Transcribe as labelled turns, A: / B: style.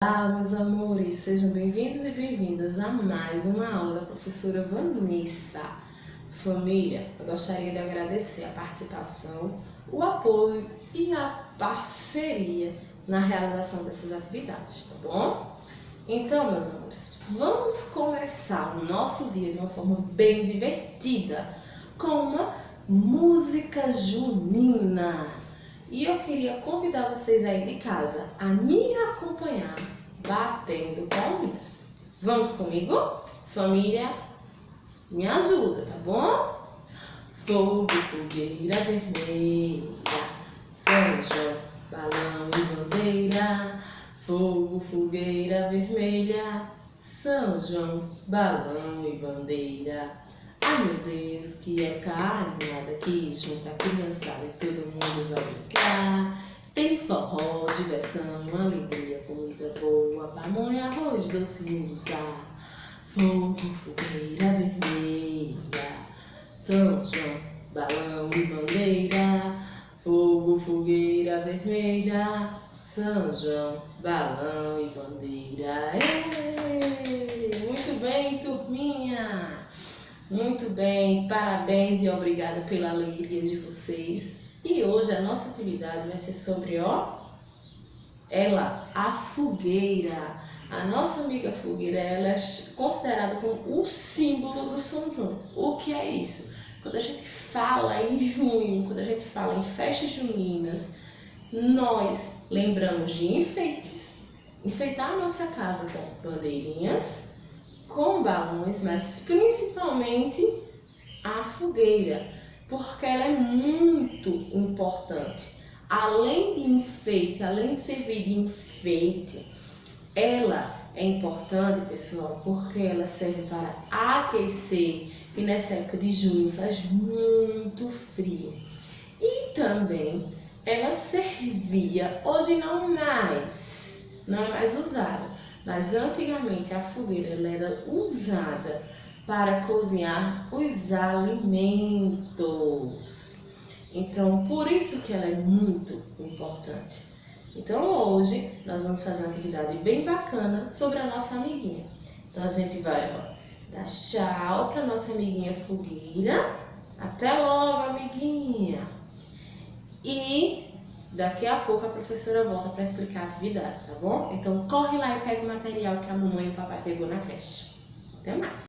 A: Olá, meus amores, sejam bem-vindos e bem-vindas a mais uma aula da professora Vanessa. Família, eu gostaria de agradecer a participação, o apoio e a parceria na realização dessas atividades, tá bom? Então, meus amores, vamos começar o nosso dia de uma forma bem divertida, com uma música junina. E eu queria convidar vocês aí de casa a me acompanhar batendo palminhas. Vamos comigo? Família, me ajuda, tá bom? Fogo, fogueira vermelha, São João, balão e bandeira. Fogo, fogueira vermelha, São João, balão e bandeira. Ai meu Deus, que época animada aqui, junta a criançada e todo mundo vai brincar. Tem forró, diversão, alegria, comida boa, pamonha, arroz, doce e usar. Fogo, fogueira vermelha, São João, balão e bandeira. Fogo, fogueira vermelha, São João, balão e bandeira. Ei, muito bem, turminha! Muito bem, parabéns e obrigada pela alegria de vocês. E hoje a nossa atividade vai ser sobre, a fogueira. A nossa amiga fogueira, ela é considerada como o símbolo do São João. O que é isso? Quando a gente fala em junho, quando a gente fala em festas juninas, nós lembramos de enfeites, enfeitar a nossa casa com bandeirinhas, com balões, mas principalmente a fogueira, porque ela é muito importante. Além de enfeite, além de servir de enfeite, ela é importante, pessoal, porque ela serve para aquecer, e nessa época de junho faz muito frio. E também ela servia, hoje não é mais usada, mas antigamente a fogueira ela era usada para cozinhar os alimentos. Então, por isso que ela é muito importante. Então, hoje nós vamos fazer uma atividade bem bacana sobre a nossa amiguinha. Então, a gente vai dar tchau para nossa amiguinha fogueira. Até logo, amiguinha! E daqui a pouco a professora volta para explicar a atividade, tá bom? Então corre lá e pega o material que a mamãe e o papai pegou na creche. Até mais!